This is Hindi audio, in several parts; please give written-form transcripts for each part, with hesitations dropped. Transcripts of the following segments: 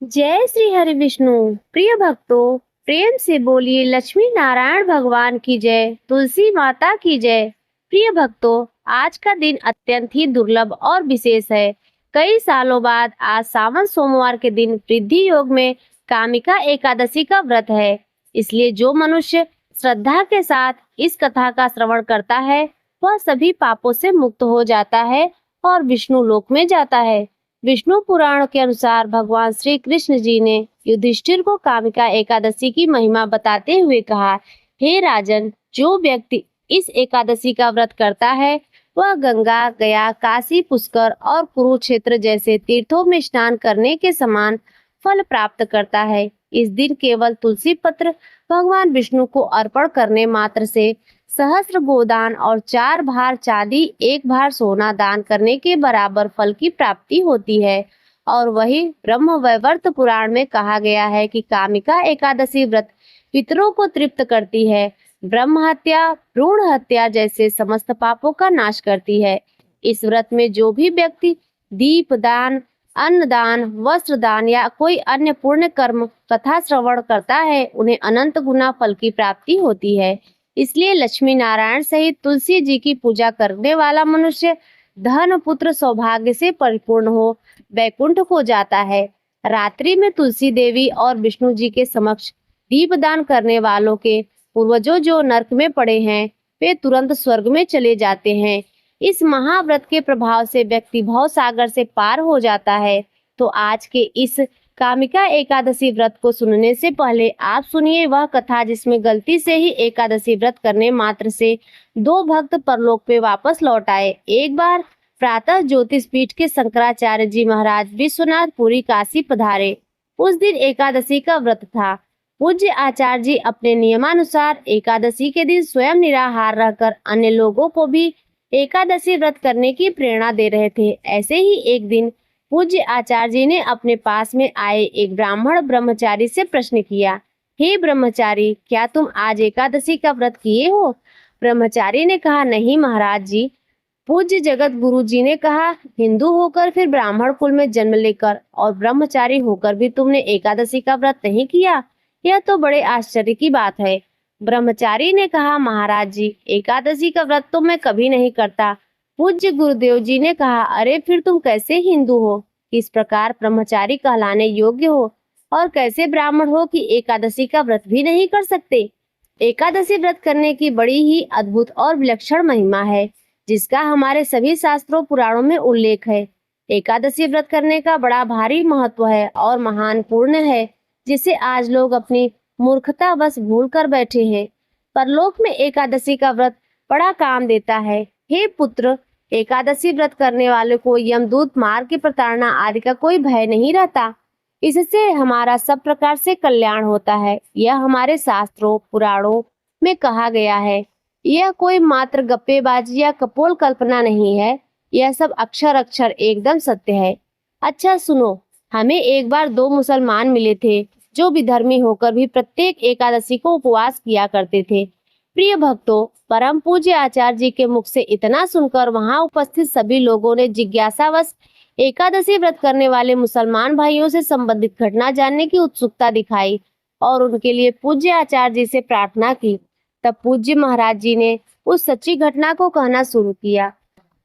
जय श्री हरि विष्णु। प्रिय भक्तों, प्रेम से बोलिए लक्ष्मी नारायण भगवान की जय, तुलसी माता की जय। प्रिय भक्तों, आज का दिन अत्यंत ही दुर्लभ और विशेष है। कई सालों बाद आज सावन सोमवार के दिन वृद्धि योग में कामिका एकादशी का व्रत है। इसलिए जो मनुष्य श्रद्धा के साथ इस कथा का श्रवण करता है वह सभी पापों से मुक्त हो जाता है और विष्णु लोक में जाता है। विष्णु पुराण के अनुसार भगवान श्री कृष्ण जी ने युधिष्ठिर को कामिका एकादशी की महिमा बताते हुए कहा, हे राजन, जो व्यक्ति इस एकादशी का व्रत करता है वह गंगा, गया, काशी, पुष्कर और कुरुक्षेत्र जैसे तीर्थों में स्नान करने के समान फल प्राप्त करता है। इस दिन केवल तुलसी पत्र भगवान विष्णु को अर्पण करने मात्र से सहस्त्र गोदान और 4 भार चांदी 1 भार सोना दान करने के बराबर फल की प्राप्ति होती है। और वही ब्रह्मवैवर्त पुराण में कहा गया है कि कामिका एकादशी व्रत पितरों को तृप्त करती है, ब्रह्म हत्या, भ्रूण हत्या जैसे समस्त पापों का नाश करती है। इस व्रत में जो भी व्यक्ति दीप दान, अन्न दान, वस्त्र दान या कोई अन्य पुण्य कर्म कथा श्रवण करता है उन्हें अनंत गुना फल की प्राप्ति होती है। इसलिए लक्ष्मी नारायण सहित तुलसी जी की पूजा करने वाला मनुष्य धन, पुत्र, सौभाग्य से परिपूर्ण हो वैकुंठ को जाता है। रात्रि में तुलसी देवी और विष्णु जी के समक्ष दीपदान करने वालों के पूर्वजों जो नरक में पड़े हैं वे तुरंत स्वर्ग में चले जाते हैं। इस महाव्रत के प्रभाव से व्यक्ति भव सागर से पार हो जाता है। तो आज के इस कामिका एकादशी व्रत को सुनने से पहले आप सुनिए वह कथा जिसमें गलती से ही एकादशी व्रत करने मात्र से 2 भक्त परलोक पे वापस लौट आए। एक बार प्रातः ज्योतिष पीठ के शंकराचार्य जी महाराज विश्वनाथ पुरी काशी पधारे। उस दिन एकादशी का व्रत था। पूज्य आचार्य जी अपने नियमानुसार एकादशी के दिन स्वयं निराहार रहकर अन्य लोगों को भी एकादशी व्रत करने की प्रेरणा दे रहे थे। ऐसे ही एक दिन पूज्य आचार्य जी ने अपने पास में आए एक ब्राह्मण ब्रह्मचारी से प्रश्न किया, हे ब्रह्मचारी, क्या तुम आज एकादशी का व्रत किए हो? ब्रह्मचारी ने कहा, नहीं महाराज जी। पूज्य जगत गुरु जी ने कहा, हिंदू होकर फिर ब्राह्मण कुल में जन्म लेकर और ब्रह्मचारी होकर भी तुमने एकादशी का व्रत नहीं किया, यह तो बड़े आश्चर्य की बात है। ब्रह्मचारी ने कहा, महाराज जी, एकादशी का व्रत तो मैं कभी नहीं करता। पूज्य गुरुदेव जी ने कहा, अरे फिर तुम कैसे हिंदू हो, किस प्रकार ब्रह्मचारी कहलाने योग्य हो और कैसे ब्राह्मण हो कि एकादशी का व्रत भी नहीं कर सकते? एकादशी व्रत करने की बड़ी ही अद्भुत और विलक्षण महिमा है जिसका हमारे सभी शास्त्रों पुराणों में उल्लेख है। एकादशी व्रत करने का बड़ा भारी महत्व है और महान पुण्य है जिसे आज लोग अपनी मूर्खता बस भूल कर बैठे हैं। परलोक में एकादशी का व्रत बड़ा काम देता है। हे पुत्र, एकादशी व्रत करने वाले को यमदूत, मार की प्रताड़ना आदि का कोई भय नहीं रहता। इससे हमारा सब प्रकार से कल्याण होता है। यह हमारे शास्त्रों पुराणों में कहा गया है। यह कोई मात्र गप्पेबाजी या कपोल कल्पना नहीं है, यह सब अक्षर अक्षर एकदम सत्य है। अच्छा सुनो, हमें एक बार 2 मुसलमान मिले थे जो विधर्मी होकर भी प्रत्येक एकादशी को उपवास किया करते थे। प्रिय भक्तों, परम पूज्य आचार्य जी के मुख से इतना सुनकर वहां उपस्थित सभी लोगों ने जिज्ञासावश एकादशी व्रत करने वाले मुसलमान भाइयों से संबंधित घटना जानने की उत्सुकता दिखाई और उनके लिए पूज्य आचार्य जी से प्रार्थना की। तब पूज्य महाराज जी ने उस सच्ची घटना को कहना शुरू किया।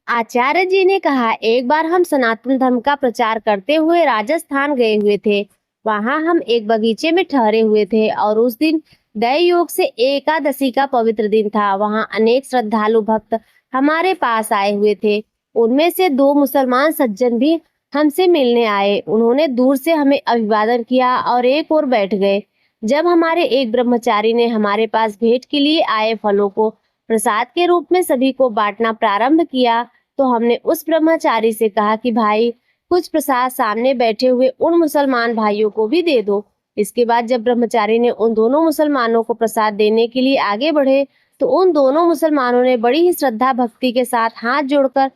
आचार्य जी ने कहा, एक बार हम सनातन धर्म का प्रचार करते हुए राजस्थान गए हुए थे। वहां हम एक बगीचे में ठहरे हुए थे और उस दिन दय योग से एकादशी का पवित्र दिन था। वहां अनेक श्रद्धालु भक्त हमारे पास आए हुए थे। उनमें से 2 मुसलमान सज्जन भी हमसे मिलने आए। उन्होंने दूर से हमें अभिवादन किया और एक ओर बैठ गए। जब हमारे एक ब्रह्मचारी ने हमारे पास भेंट के लिए आए फलों को प्रसाद के रूप में सभी को बांटना प्रारंभ किया तो हमने उस ब्रह्मचारी से कहा कि भाई, कुछ प्रसाद सामने बैठे हुए उन मुसलमान भाइयों को भी दे दो। इसके बाद जब ब्रह्मचारी ने उन दोनों मुसलमानों को प्रसाद देने के लिए आगे बढ़े तो उन दोनों मुसलमानों ने बड़ी ही श्रद्धा भक्ति के साथ हाथ जोड़कर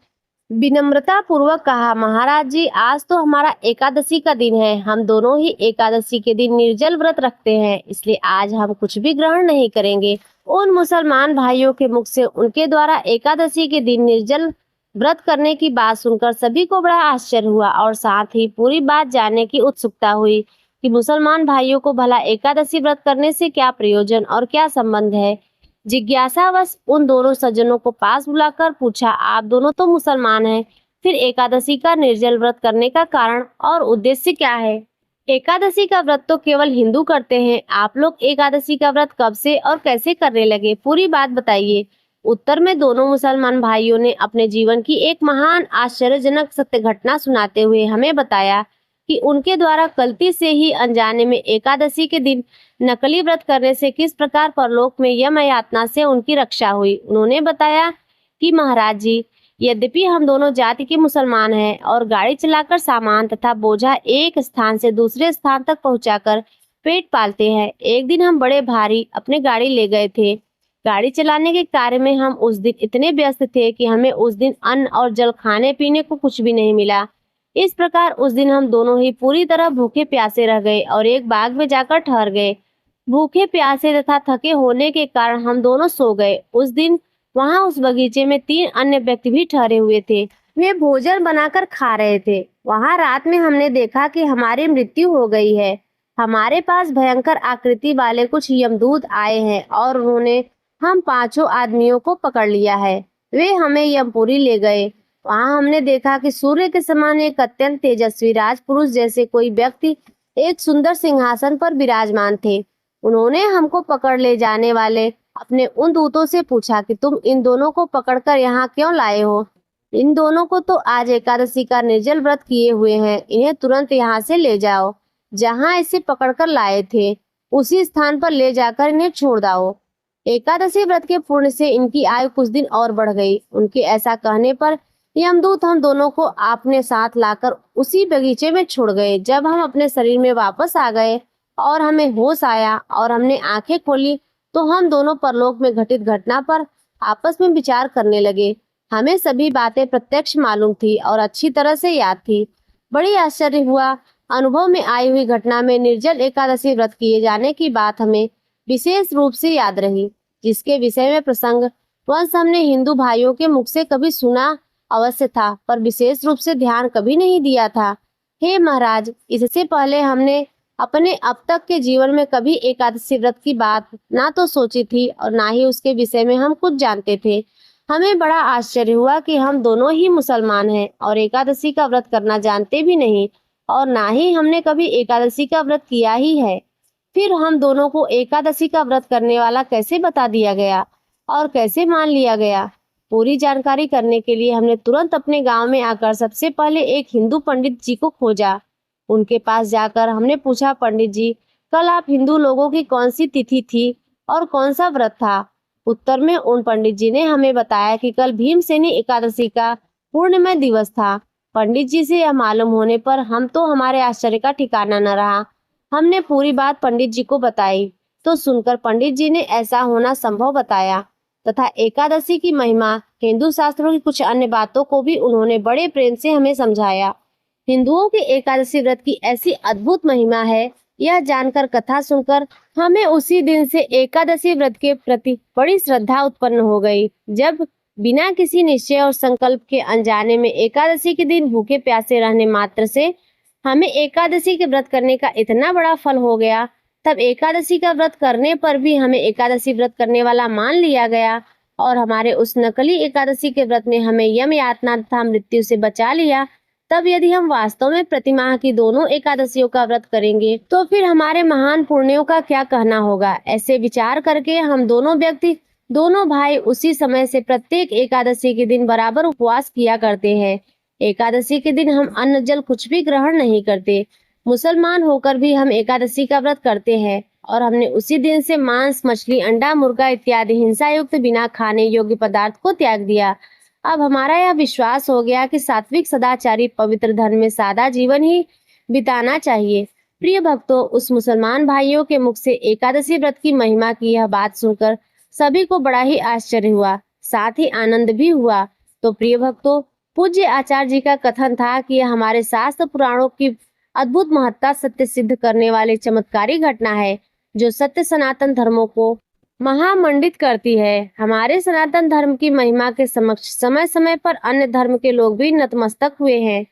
विनम्रता पूर्वक कहा, महाराज जी, आज तो हमारा एकादशी का दिन है। हम दोनों ही एकादशी के दिन निर्जल व्रत रखते हैं, इसलिए आज हम कुछ भी ग्रहण नहीं करेंगे। उन मुसलमान भाइयों के मुख से उनके द्वारा एकादशी के दिन निर्जल व्रत करने की बात सुनकर सभी को बड़ा आश्चर्य हुआ और साथ ही पूरी बात जानने की उत्सुकता हुई कि मुसलमान भाइयों को भला एकादशी व्रत करने से क्या प्रयोजन और क्या संबंध है। जिज्ञासावश उन दोनों सज्जनों को पास बुलाकर पूछा, आप दोनों तो मुसलमान हैं, फिर एकादशी का निर्जल व्रत करने का कारण और उद्देश्य क्या है? एकादशी का व्रत तो केवल हिंदू करते हैं, आप लोग एकादशी का व्रत कब से और कैसे करने लगे, पूरी बात बताइए। उत्तर में दोनों मुसलमान भाइयों ने अपने जीवन की एक महान आश्चर्यजनक सत्य घटना सुनाते हुए हमें बताया कि उनके द्वारा गलती से ही अनजाने में एकादशी के दिन नकली व्रत करने से किस प्रकार परलोक में यम यातना से उनकी रक्षा हुई। उन्होंने बताया कि महाराज जी, यद्यपि हम दोनों जाति के मुसलमान हैं और गाड़ी चलाकर सामान तथा बोझा एक स्थान से दूसरे स्थान तक पहुंचाकर पेट पालते हैं, एक दिन हम बड़े भारी अपने गाड़ी ले गए थे। गाड़ी चलाने के कार्य में हम उस दिन इतने व्यस्त थे कि हमें उस दिन अन्न और जल खाने पीने को कुछ भी नहीं मिला। इस प्रकार उस दिन हम दोनों ही पूरी तरह भूखे प्यासे रह गए और एक बाग में जाकर ठहर गए। भूखे प्यासे तथा थके होने के कारण हम दोनों सो गए। उस दिन वहां उस बगीचे में 3 अन्य व्यक्ति भी ठहरे हुए थे। वे भोजन बनाकर खा रहे थे। वहां रात में हमने देखा कि हमारी मृत्यु हो गई है। हमारे पास भयंकर आकृति वाले कुछ यमदूत आए हैं और उन्होंने हम 5 आदमियों को पकड़ लिया है। वे हमें यमपुरी ले गए। वहां हमने देखा कि सूर्य के समान एक अत्यंत तेजस्वी राजपुरुष जैसे कोई व्यक्ति एक सुंदर सिंहासन पर विराजमान थे। उन्होंने हमको पकड़ ले जाने वाले अपने उन दूतों से पूछा कि तुम इन दोनों को पकड़कर यहाँ क्यों लाए हो? इन दोनों को तो आज एकादशी का निर्जल व्रत किए हुए हैं, इन्हें तुरंत यहाँ से ले जाओ। जहाँ इसे पकड़कर लाए थे उसी स्थान पर ले जाकर इन्हें छोड़ दो। एकादशी व्रत के पूर्ण से इनकी आयु कुछ दिन और बढ़ गई। उनके ऐसा कहने पर यमदूत हम दोनों को अपने साथ लाकर उसी बगीचे में छोड़ गए। जब हम अपने शरीर में वापस आ गए और हमें होश आया और हमने आंखें खोली तो हम दोनों परलोक में घटित घटना पर आपस में विचार करने लगे। हमें सभी बातें प्रत्यक्ष मालूम थी और अच्छी तरह से याद थी। बड़ी आश्चर्य हुआ। अनुभव में आई हुई घटना में निर्जल एकादशी व्रत किए जाने की बात हमें विशेष रूप से याद रही, जिसके विषय में प्रसंग वंश हमने हिंदू भाइयों के मुख से कभी सुना अवश्य था, पर विशेष रूप से ध्यान कभी नहीं दिया था। हे महाराज, इससे पहले हमने अपने अब तक के जीवन में कभी एकादशी व्रत की बात ना तो सोची थी और ना ही उसके विषय में हम कुछ जानते थे। हमें बड़ा आश्चर्य हुआ कि हम दोनों ही मुसलमान हैं और एकादशी का व्रत करना जानते भी नहीं और ना ही हमने कभी एकादशी का व्रत किया ही है। फिर हम दोनों को एकादशी का व्रत करने वाला कैसे बता दिया गया और कैसे मान लिया गया? पूरी जानकारी करने के लिए हमने तुरंत अपने गांव में आकर सबसे पहले एक हिंदू पंडित जी को खोजा। उनके पास जाकर हमने पूछा, पंडित जी, कल आप हिंदू लोगों की कौन सी तिथि थी और कौन सा व्रत था? उत्तर में उन पंडित जी ने हमें बताया कि कल भीमसेनी एकादशी का पूर्णिमा दिवस था। पंडित जी से यह मालूम होने पर हम तो हमारे आश्चर्य का ठिकाना न रहा। हमने पूरी बात पंडित जी को बताई तो सुनकर पंडित जी ने ऐसा होना संभव बताया तथा एकादशी की महिमा, हिंदू शास्त्रों की कुछ अन्य बातों को भी उन्होंने बड़े प्रेम से हमें समझाया। हिंदुओं के एकादशी व्रत की ऐसी अद्भुत महिमा है, यह जानकर कथा सुनकर हमें उसी दिन से एकादशी व्रत के प्रति बड़ी श्रद्धा उत्पन्न हो गई। जब बिना किसी निश्चय और संकल्प के अनजाने में एकादशी के दिन भूखे प्यासे रहने मात्र से हमें एकादशी के व्रत करने का इतना बड़ा फल हो गया, तब एकादशी का व्रत करने पर भी हमें एकादशी व्रत करने वाला मान लिया गया और हमारे उस नकली एकादशी के व्रत ने हमें यम यातना तथा मृत्यु से बचा लिया। तब यदि हम वास्तव में प्रतिमाह की दोनों एकादशियों का व्रत करेंगे तो फिर हमारे महान पुण्यों का क्या कहना होगा? ऐसे विचार करके हम दोनों भाई उसी समय से प्रत्येक एकादशी के दिन बराबर उपवास किया करते हैं। एकादशी के दिन हम अन्न जल कुछ भी ग्रहण नहीं करते। मुसलमान होकर भी हम एकादशी का व्रत करते हैं और हमने उसी दिन से मांस, मछली, अंडा, मुर्गा इत्यादि हिंसा युक्त बिना खाने योग्य पदार्थ को त्याग दिया। अब हमारा यह विश्वास हो गया कि सात्विक, सदाचारी, पवित्र धर्म में सादा जीवन ही बिताना चाहिए। प्रिय भक्तों, उस मुसलमान भाइयों के मुख से एकादशी व्रत की महिमा की यह बात सुनकर सभी को बड़ा ही आश्चर्य हुआ, साथ ही आनंद भी हुआ। तो प्रिय भक्तों, पूज्य आचार्य जी का कथन था कि यह हमारे शास्त्र पुराणों की अद्भुत महत्ता सत्य सिद्ध करने वाली चमत्कारी घटना है, जो सत्य सनातन धर्मों को महामंडित करती है। हमारे सनातन धर्म की महिमा के समक्ष समय समय पर अन्य धर्म के लोग भी नतमस्तक हुए हैं।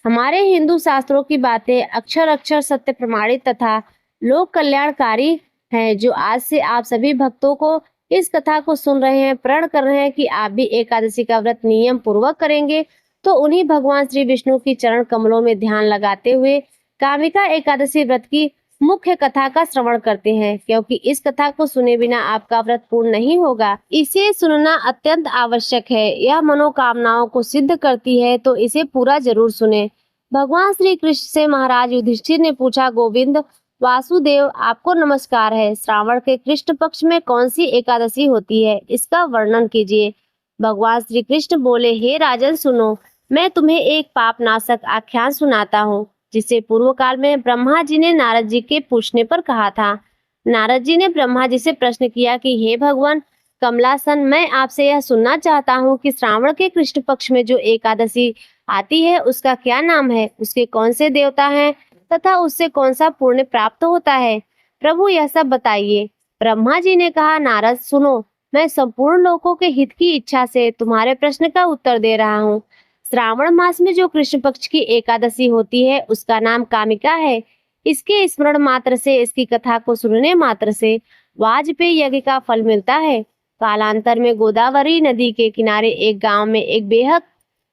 हमारे हिंदू शास्त्रों की बातें अक्षर अक्षर सत्य प्रमाणित तथा लोक कल्याणकारी हैं, जो आज से आप सभी भक्तों को इस कथा को सुन रहे हैं, प्रण कर रहे हैं कि आप भी एकादशी का व्रत नियम पूर्वक करेंगे, तो उन्हीं भगवान श्री विष्णु की चरण कमलों में ध्यान लगाते हुए कामिका एकादशी व्रत की मुख्य कथा का श्रवण करते हैं, क्योंकि इस कथा को सुने बिना आपका व्रत पूर्ण नहीं होगा। इसे सुनना अत्यंत आवश्यक है। यह मनोकामनाओं को सिद्ध करती है, तो इसे पूरा जरूर सुने। भगवान श्री कृष्ण से महाराज युधिष्ठिर ने पूछा, गोविंद वासुदेव, आपको नमस्कार है। श्रावण के कृष्ण पक्ष में कौन सी एकादशी होती है, इसका वर्णन कीजिए। भगवान श्री कृष्ण बोले, हे राजन सुनो, मैं तुम्हें एक पाप नाशक आख्यान सुनाता हूँ, जिसे पूर्व काल में ब्रह्मा जी ने नारद जी के पूछने पर कहा था। नारद जी ने ब्रह्मा जी से प्रश्न किया कि हे भगवान कमलासन, मैं आपसे यह सुनना चाहता हूँ कि श्रावण के कृष्ण पक्ष में जो एकादशी आती है उसका क्या नाम है, उसके कौन से देवता हैं तथा उससे कौन सा पुण्य प्राप्त होता है। प्रभु यह सब बताइए। ब्रह्मा जी ने कहा, नारद सुनो, मैं संपूर्ण लोगों के हित की इच्छा से तुम्हारे प्रश्न का उत्तर दे रहा हूँ। श्रावण मास में जो कृष्ण पक्ष की एकादशी होती है उसका नाम कामिका है। इसके स्मरण मात्र से, इसकी कथा को सुनने मात्र से वाजपेयी यज्ञ का फल मिलता है। कालांतर में गोदावरी नदी के किनारे एक गांव में एक बेहद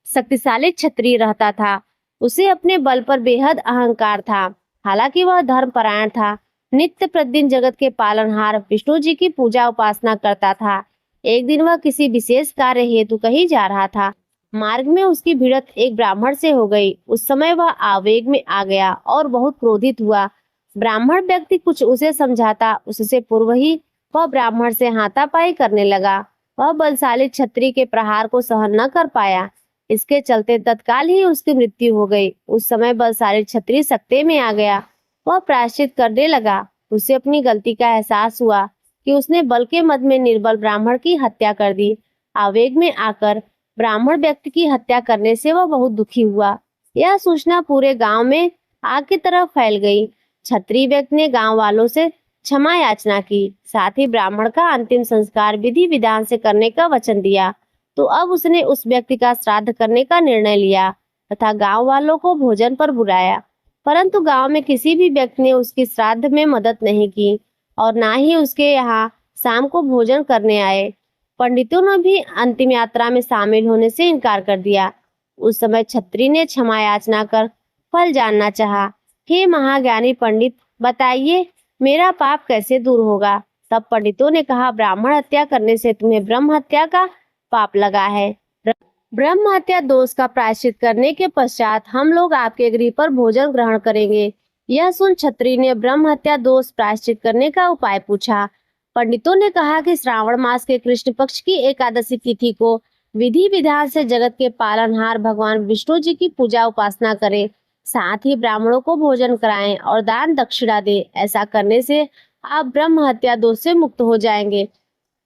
शक्तिशाली क्षत्रिय रहता था। उसे अपने बल पर बेहद अहंकार था। हालांकि वह धर्मपरायण था। नित्य प्रतिदिन जगत के पालनहार विष्णु जी की पूजा उपासना करता था। एक दिन वह किसी विशेष कार्य हेतु कहीं जा रहा था। मार्ग में उसकी भिड़ंत एक ब्राह्मण से हो गई। उस समय वह आवेग में आ गया और बहुत क्रोधित हुआ। ब्राह्मण व्यक्ति कुछ उसे समझाता, उससे पूर्व ही वह ब्राह्मण से हाथापाई करने लगा। वह बलशाली क्षत्रिय के प्रहार को सहन न कर पाया। इसके चलते तत्काल ही उसकी मृत्यु हो गई। उस समय बलशाली क्षत्रिय सकते में आ गया। वह प्रायश्चित करने लगा। उसे अपनी गलती का एहसास हुआ कि उसने बल के मद में निर्बल ब्राह्मण की हत्या कर दी। आवेग में आकर ब्राह्मण व्यक्ति की हत्या करने से वह बहुत दुखी हुआ। यह सूचना पूरे गांव में आग की तरह फैल गई। क्षत्रिय व्यक्ति ने गांव वालों से क्षमा याचना की, साथ ही ब्राह्मण का अंतिम संस्कार विधि विधान से करने का वचन दिया। तो अब उसने उस व्यक्ति का श्राद्ध करने का निर्णय लिया तथा गांव वालों को भोजन पर बुलाया। परंतु गांव में किसी भी व्यक्ति ने उसकी श्राद्ध में मदद नहीं की और ना ही उसके यहाँ शाम को भोजन करने आए। पंडितों ने भी अंतिम यात्रा में शामिल होने से इनकार कर दिया। उस समय छत्री ने क्षमा याचना कर फल जानना चाहा। हे महाज्ञानी पंडित, बताइए मेरा पाप कैसे दूर होगा। तब पंडितों ने कहा, ब्राह्मण हत्या करने से तुम्हें ब्रह्म हत्या का पाप लगा है। ब्रह्म हत्या दोष का प्रायश्चित करने के पश्चात हम लोग आपके गृह पर भोजन ग्रहण करेंगे। यह सुन छत्री ने ब्रह्म हत्या दोष प्रायश्चित करने का उपाय पूछा। पंडितों ने कहा कि श्रावण मास के कृष्ण पक्ष की एकादशी तिथि को विधि विधान से जगत के पालनहार भगवान विष्णु जी की पूजा उपासना करें, साथ ही ब्राह्मणों को भोजन कराएं और दान दक्षिणा दें। ऐसा करने से आप ब्रह्म हत्या दोष से मुक्त हो जाएंगे।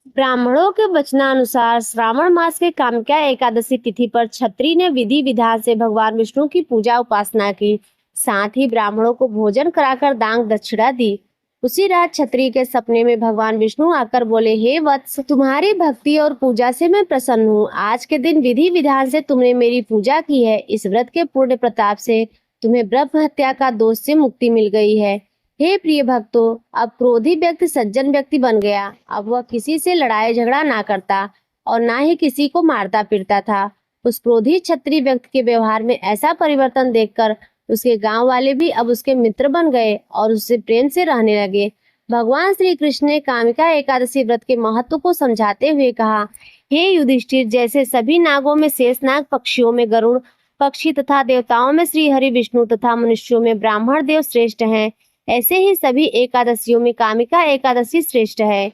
ब्राह्मणों के वचनानुसार श्रावण मास के कामिका एकादशी तिथि पर छत्री ने विधि विधान से भगवान विष्णु की पूजा उपासना की, साथ ही ब्राह्मणों को भोजन कराकर दान दक्षिणा दी। उसी रात क्षत्रिय के सपने में भगवान विष्णु आकर बोले, हे वत्स, तुम्हारी भक्ति और पूजा से मैं प्रसन्न हूँ। आज के दिन विधि विधान से तुमने मेरी पूजा की है। इस व्रत के पूर्ण प्रताप से तुम्हें ब्रह्म हत्या का दोष से मुक्ति मिल गई है। हे प्रिय भक्तों, अब क्रोधी व्यक्ति सज्जन व्यक्ति बन गया। अब वह किसी से लड़ाई झगड़ा ना करता और ना ही किसी को मारता पीटता था। उस क्रोधी क्षत्रिय व्यक्ति के व्यवहार में ऐसा परिवर्तन देखकर उसके गांव वाले भी अब उसके मित्र बन गए और उससे प्रेम से रहने लगे। भगवान श्री कृष्ण ने कामिका एकादशी व्रत के महत्व को समझाते हुए कहा, हे युधिष्ठिर, जैसे सभी नागों में शेषनाग, पक्षियों में गरुड़ पक्षी तथा देवताओं में श्री हरि विष्णु तथा मनुष्यों में ब्राह्मण देव श्रेष्ठ हैं, ऐसे ही सभी एकादशियों में कामिका एकादशी श्रेष्ठ है।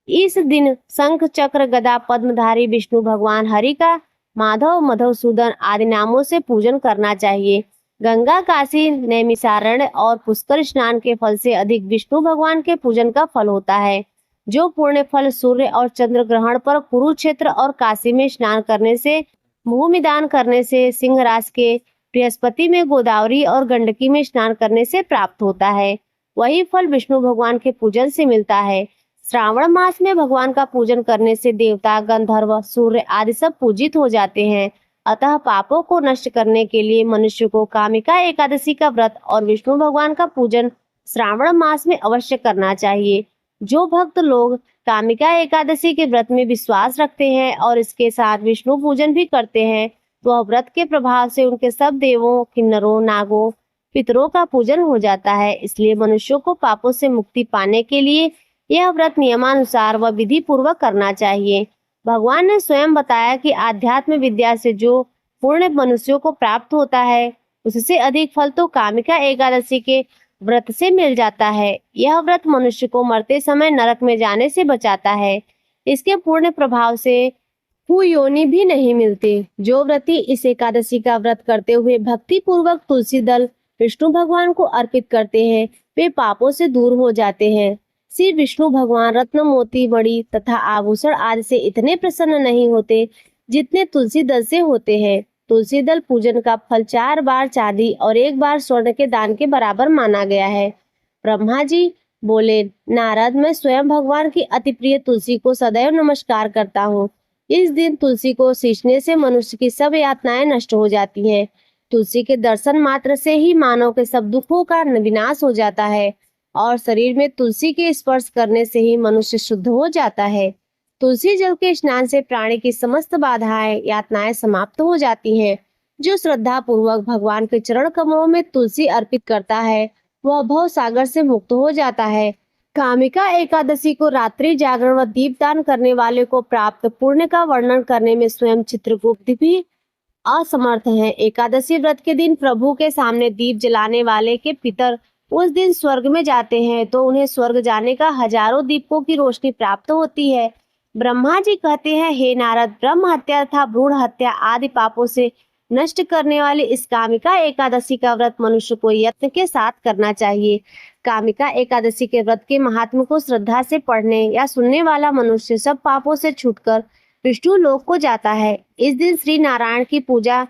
इस दिन शंख चक्र गदा पद्मधारी विष्णु भगवान हरि का माधव, मधुसूदन आदि नामों से पूजन करना चाहिए। गंगा, काशी, नैमिषारण्य और पुष्कर स्नान के फल से अधिक विष्णु भगवान के पूजन का फल होता है। जो पुण्य फल सूर्य और चंद्र ग्रहण पर कुरुक्षेत्र और काशी में स्नान करने से, भूमिदान करने से, सिंहराज के बृहस्पति में, गोदावरी और गंडकी में स्नान करने से प्राप्त होता है, वही फल विष्णु भगवान के पूजन से मिलता है। श्रावण मास में भगवान का पूजन करने से देवता, गंधर्व, सूर्य आदि सब पूजित हो जाते हैं। अतः पापों को नष्ट करने के लिए मनुष्य को कामिका एकादशी का व्रत और विष्णु भगवान का पूजन श्रावण मास में अवश्य करना चाहिए। जो भक्त लोग कामिका एकादशी के व्रत में विश्वास रखते हैं और इसके साथ विष्णु पूजन भी करते हैं, वह व्रत के प्रभाव से उनके सब देवों, किन्नरों, नागों, पितरों का पूजन हो जाता है। इसलिए मनुष्यों को पापों से मुक्ति पाने के लिए यह व्रत नियमानुसार व विधि पूर्वक करना चाहिए। भगवान ने स्वयं बताया कि आध्यात्म विद्या से जो पुण्य मनुष्यों को प्राप्त होता है, उससे अधिक फल तो कामिका एकादशी के व्रत से मिल जाता है। यह व्रत मनुष्य को मरते समय नरक में जाने से बचाता है। इसके पुण्य प्रभाव से कुयोनि भी नहीं मिलते। जो व्रती इस एकादशी का व्रत करते हुए भक्ति पूर्वक तुलसी दल विष्णु भगवान को अर्पित करते हैं, वे पापों से दूर हो जाते हैं। श्री विष्णु भगवान रत्न, मोती, मणि तथा आभूषण आदि से इतने प्रसन्न नहीं होते जितने तुलसी दल से होते हैं। तुलसी दल पूजन का फल 4 बार चांदी और 1 बार स्वर्ण के दान के बराबर माना गया है। ब्रह्मा जी बोले, नारद, मैं स्वयं भगवान की अति प्रिय तुलसी को सदैव नमस्कार करता हूँ। इस दिन तुलसी को सींचने से मनुष्य की सब यातनाएं नष्ट हो जाती हैं। तुलसी के दर्शन मात्र से ही मानव के सब दुखों का विनाश हो जाता है और शरीर में तुलसी के स्पर्श करने से ही मनुष्य शुद्ध हो जाता है। तुलसी जल के स्नान से प्राणी की समस्त बाधाएं, यातनाएं समाप्त हो जाती हैं। जो श्रद्धा पूर्वक भगवान के चरण कमलों में तुलसी अर्पित करता है, वह भव सागर से मुक्त हो जाता है। कामिका एकादशी को रात्रि जागरण व दीपदान करने वाले को प्राप्त पुण्य का वर्णन करने में स्वयं चित्रगुप्त भी असमर्थ हैं। एकादशी व्रत के दिन प्रभु के सामने दीप जलाने वाले के पितर उस दिन स्वर्ग में जाते हैं तो उन्हें स्वर्ग जाने का हजारों दीपकों की रोशनी प्राप्त होती है। ब्रह्मा जी कहते हैं, हे नारद, ब्रह्म हत्या तथा भ्रूण हत्या आदि पापों से नष्ट करने वाली इस कामिका एकादशी का व्रत मनुष्य को यत्न के साथ करना चाहिए। कामिका एकादशी के व्रत के महात्म को श्रद्धा से पढ़ने या सुनने वाला मनुष्य सब पापों से छूटकर विष्णु लोक को जाता है। इस दिन श्री नारायण की पूजा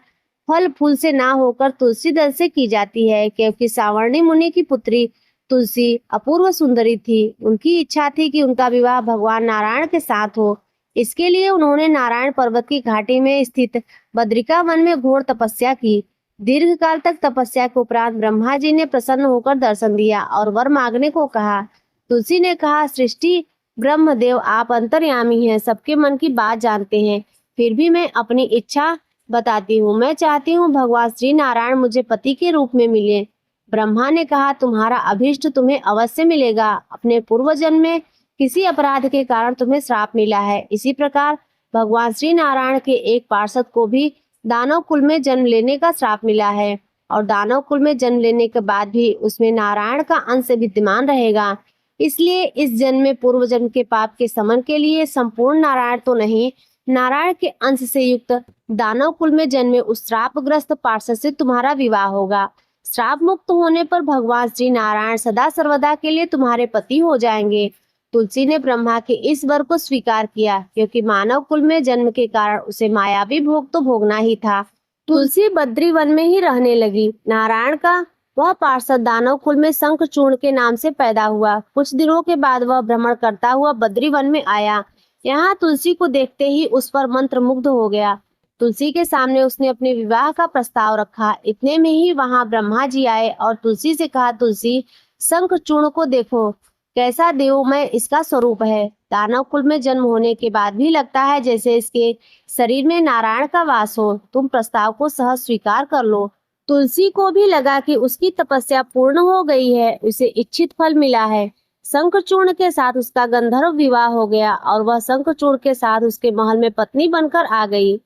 फल फूल से ना होकर तुलसी दल से की जाती है, क्योंकि सावर्णी मुनि की पुत्री तुलसी अपूर्व सुंदरी थी। उनकी इच्छा थी कि उनका विवाह भगवान नारायण के साथ हो। इसके लिए उन्होंने नारायण पर्वत की घाटी में स्थित बद्रिका वन में घोर तपस्या की। दीर्घ काल तक तपस्या के उपरांत ब्रह्मा जी ने प्रसन्न होकर दर्शन दिया और वर मांगने को कहा। तुलसी ने कहा, सृष्टि ब्रह्मदेव, आप अंतर्यामी हैं, सबके मन की बात जानते हैं, फिर भी मैं अपनी इच्छा बताती हूँ। मैं चाहती हूँ भगवान श्री नारायण मुझे पति के रूप में मिले। ब्रह्मा ने कहा, तुम्हारा अभीष्ट तुम्हें अवश्य मिलेगा। अपने पूर्व जन्म में किसी अपराध के कारण तुम्हें श्राप मिला है। इसी प्रकार भगवान श्री नारायण के एक पार्षद को भी दानव कुल में जन्म लेने का श्राप मिला है और दानव कुल में जन्म लेने के बाद भी उसमें नारायण का अंश विद्यमान रहेगा। इसलिए इस जन्म में पूर्व जन्म के पाप के समन के लिए संपूर्ण नारायण तो नहीं, नारायण के अंश से युक्त दानव कुल में जन्मे उस श्रापग्रस्त पार्षद से तुम्हारा विवाह होगा। श्राप मुक्त होने पर भगवान श्री नारायण सदा सर्वदा के लिए तुम्हारे पति हो जाएंगे। तुलसी ने ब्रह्मा के इस वर को स्वीकार किया, क्योंकि मानव कुल में जन्म के कारण उसे मायावी भोग तो भोगना ही था। तुलसी बद्री वन में ही रहने लगी। नारायण का वह पार्षद दानव कुल में शंखचूर्ण के नाम से पैदा हुआ। कुछ दिनों के बाद वह भ्रमण करता हुआ बद्री वन में आया। यहाँ तुलसी को देखते ही उस पर मंत्र मुग्ध हो गया। तुलसी के सामने उसने अपने विवाह का प्रस्ताव रखा। इतने में ही वहां ब्रह्मा जी आए और तुलसी से कहा, तुलसी, शंखचूर्ण को देखो, कैसा देवमय इसका स्वरूप है। दानव कुल में जन्म होने के बाद भी लगता है जैसे इसके शरीर में नारायण का वास हो। तुम प्रस्ताव को सहज स्वीकार कर लो। तुलसी को भी लगा कि उसकी तपस्या पूर्ण हो गई है, उसे इच्छित फल मिला है। शंखचूर्ण के साथ उसका गंधर्व विवाह हो गया और वह शंखचूर्ण के साथ उसके महल में पत्नी बनकर आ गई।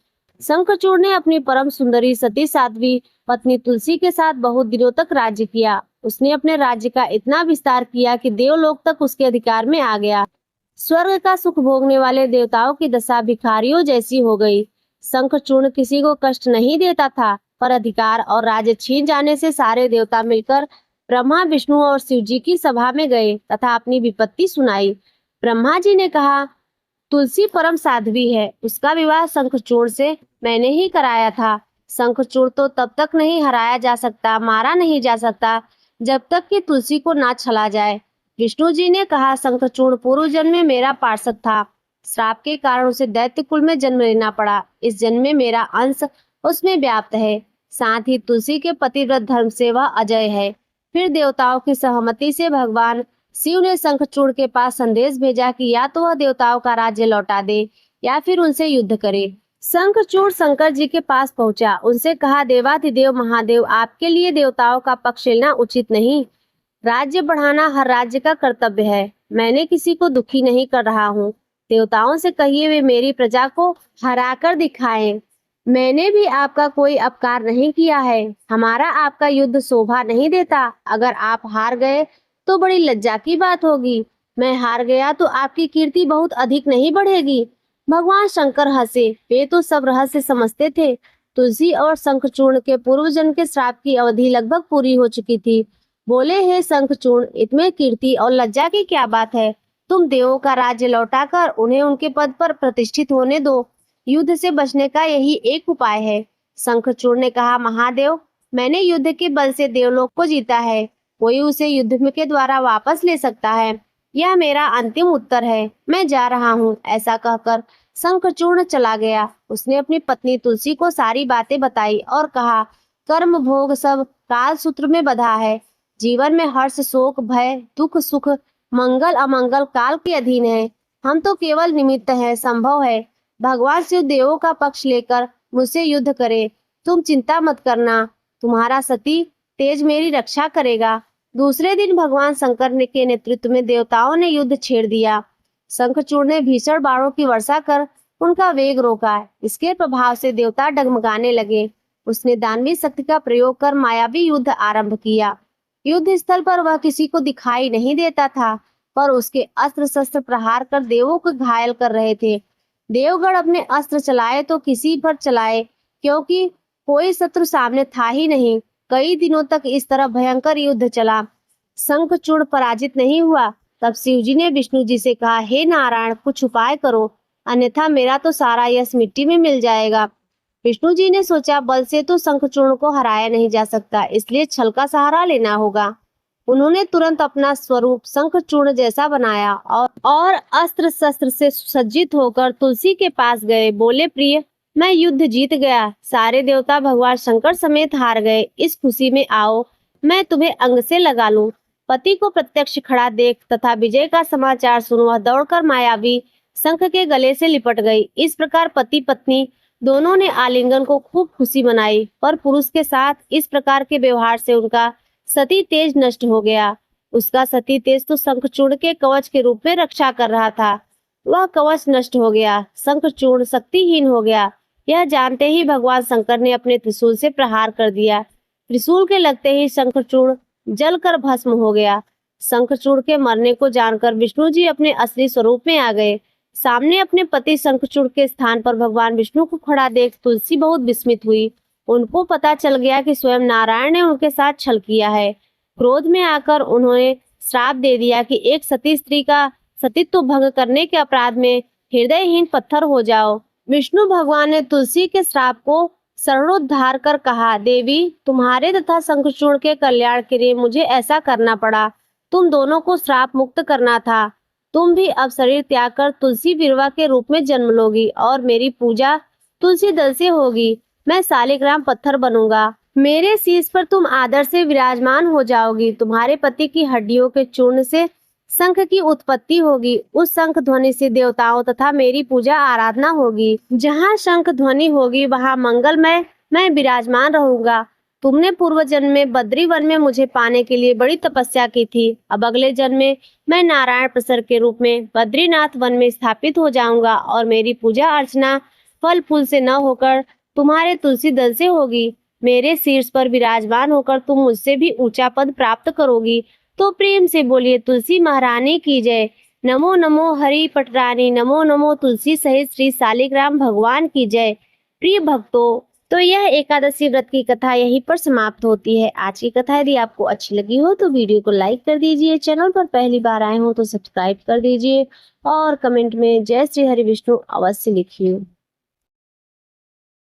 शंखचूर्ण ने अपनी परम सुंदरी सती साध्वी पत्नी तुलसी के साथ बहुत दिनों तक राज्य किया। उसने अपने राज्य का इतना विस्तार किया कि देवलोक तक उसके अधिकार में आ गया। स्वर्ग का सुख भोगने वाले देवताओं की दशा भिखारियों जैसी हो गई। शंखचूर्ण किसी को कष्ट नहीं देता था, पर अधिकार और राज्य छीन जाने से सारे देवता मिलकर ब्रह्मा, विष्णु और शिव जी की सभा में गए तथा अपनी विपत्ति सुनाई। ब्रह्मा जी ने कहा, तुलसी परम साध्वी है, उसका विवाह शंखचूर्ण से मैंने ही कराया था। शंखचूर्ण तो तब तक नहीं हराया जा सकता, मारा नहीं जा सकता, जब तक कि तुलसी को ना छला जाए। विष्णु जी ने कहा, शंखचूड़ पूर्व जन्म में मेरा पार्षद था। श्राप के कारण उसे दैत्य कुल में जन्म लेना पड़ा। इस जन्म में मेरा अंश उसमें व्याप्त है। साथ ही तुलसी के पतिव्रत धर्म से वह अजय है। फिर देवताओं की सहमति से भगवान शिव ने शंखचूड़ के पास संदेश भेजा कि या तो वह देवताओं का राज्य लौटा दे या फिर उनसे युद्ध करे। शंखचूड़ शंकर जी के पास पहुंचा। उनसे कहा, देवाधिदेव महादेव, आपके लिए देवताओं का पक्ष लेना उचित नहीं। राज्य बढ़ाना हर राज्य का कर्तव्य है। मैंने किसी को दुखी नहीं कर रहा हूँ। देवताओं से कहिए वे मेरी प्रजा को हराकर दिखाएं। मैंने भी आपका कोई अपकार नहीं किया है। हमारा आपका युद्ध शोभा नहीं देता। अगर आप हार गए तो बड़ी लज्जा की बात होगी। मैं हार गया तो आपकी कीर्ति बहुत अधिक नहीं बढ़ेगी। भगवान शंकर हंसे। वे तो सब रहस्य समझते थे। तुलसी और शंखचूर्ण के पूर्व जन्म के श्राप की अवधि लगभग पूरी हो चुकी थी। बोले, हे शंखचूर्ण, इसमें कीर्ति और लज्जा की क्या बात है? तुम देवों का राज्य लौटाकर उन्हें उनके पद पर प्रतिष्ठित होने दो। युद्ध से बचने का यही एक उपाय है। शंखचूड़ ने कहा, महादेव, मैंने युद्ध के बल से देवलोक को जीता है। कोई उसे युद्ध के द्वारा वापस ले सकता है। यह मेरा अंतिम उत्तर है। मैं जा रहा हूँ। ऐसा कहकर शंखचूड़ चला गया। उसने अपनी पत्नी तुलसी को सारी बातें बताई और कहा, कर्म भोग सब काल सूत्र में बंधा है। जीवन में हर्ष, शोक, भय, दुख, सुख, मंगल, अमंगल काल के अधीन है। हम तो केवल निमित्त हैं। संभव है भगवान शिव देवों का पक्ष लेकर मुझसे युद्ध करे। तुम चिंता मत करना। तुम्हारा सती तेज मेरी रक्षा करेगा। दूसरे दिन भगवान शंकर के नेतृत्व में देवताओं ने युद्ध छेड़ दिया। शंखचूड़ ने भीषण बाणों की वर्षा कर उनका वेग रोका। इसके प्रभाव से देवता डगमगाने लगे। उसने दानवी शक्ति का प्रयोग कर मायावी युद्ध आरंभ किया। युद्ध स्थल पर वह किसी को दिखाई नहीं देता था, पर उसके अस्त्र शस्त्र प्रहार कर देवों को घायल कर रहे थे। देवगण अपने अस्त्र चलाए तो किसी पर चलाए, क्योंकि कोई शत्रु सामने था ही नहीं। कई दिनों तक इस तरह भयंकर युद्ध चला। शंखचूड़ पराजित नहीं हुआ। तब शिवजी ने विष्णु जी से कहा, हे नारायण, कुछ उपाय करो, अन्यथा मेरा तो सारा यश मिट्टी में मिल जाएगा। विष्णु जी ने सोचा, बल से तो शंखचूड़ को हराया नहीं जा सकता, इसलिए छल का सहारा लेना होगा। उन्होंने तुरंत अपना स्वरूप शंखचूड़ जैसा बनाया और अस्त्र शस्त्र से सुसज्जित होकर तुलसी के पास गए। बोले, प्रिय, मैं युद्ध जीत गया। सारे देवता भगवान शंकर समेत हार गए। इस खुशी में आओ, मैं तुम्हें अंग से लगा लूं। पति को प्रत्यक्ष खड़ा देख तथा विजय का समाचार सुन वह दौड़कर मायावी शंख के गले से लिपट गई। इस प्रकार पति पत्नी दोनों ने आलिंगन को खूब खुशी मनाई, पर पुरुष के साथ इस प्रकार के व्यवहार से उनका सती तेज नष्ट हो गया। उसका सती तेज तो शंखचूड़ के कवच के रूप में रक्षा कर रहा था। वह कवच नष्ट हो गया। शंखचूड़ शक्तिहीन हो गया। यह जानते ही भगवान शंकर ने अपने त्रिशूल से प्रहार कर दिया। त्रिशूल के लगते ही शंखचूड़ जलकर भस्म हो गया। शंखचूड़ के मरने को जानकर विष्णु जी अपने असली स्वरूप में आ गए। सामने अपने पति शंखचूड़ के स्थान पर भगवान विष्णु को खड़ा देख तुलसी बहुत विस्मित हुई। उनको पता चल गया कि स्वयं नारायण ने उनके साथ छल किया है। क्रोध में आकर उन्होंने श्राप दे दिया कि एक सती स्त्री का सतीत्व भंग करने के अपराध में हृदयहीन पत्थर हो जाओ। विष्णु भगवान ने तुलसी के श्राप को शरणोद्धार कर कहा, देवी, तुम्हारे तथा शंखचूड़ के कल्याण के लिए मुझे ऐसा करना पड़ा। तुम दोनों को श्राप मुक्त करना था। तुम भी अब शरीर त्याग कर तुलसी विरवा के रूप में जन्म लोगी और मेरी पूजा तुलसी दल से होगी। मैं शालिग्राम पत्थर बनूंगा। मेरे शीश पर तुम आदर से विराजमान हो जाओगी। तुम्हारे पति की हड्डियों के चूर्ण से शंख की उत्पत्ति होगी। उस शंख ध्वनि से देवताओं तथा मेरी पूजा आराधना होगी। जहाँ शंख ध्वनि होगी वहाँ मंगलमय मैं विराजमान रहूंगा। तुमने पूर्व जन्म में बद्री वन में मुझे पाने के लिए बड़ी तपस्या की थी। अब अगले जन्म में मैं नारायण प्रसर के रूप में बद्रीनाथ वन में स्थापित हो जाऊंगा और मेरी पूजा अर्चना फल फूल से न होकर तुम्हारे तुलसी दल से होगी। मेरे शीर्ष पर विराजमान होकर तुम मुझसे भी ऊंचा पद प्राप्त करोगी। तो प्रेम से बोलिए, तुलसी महारानी की जय। नमो नमो हरि पटरानी। नमो नमो तुलसी सहित श्री शालिग्राम भगवान की जय। प्रिय भक्तों, तो यह एकादशी व्रत की कथा यहीं पर समाप्त होती है। आज की कथा यदि आपको अच्छी लगी हो तो वीडियो को लाइक कर दीजिए। चैनल पर पहली बार आए हो तो सब्सक्राइब कर दीजिए और कमेंट में जय श्री हरि विष्णु अवश्य लिखिए।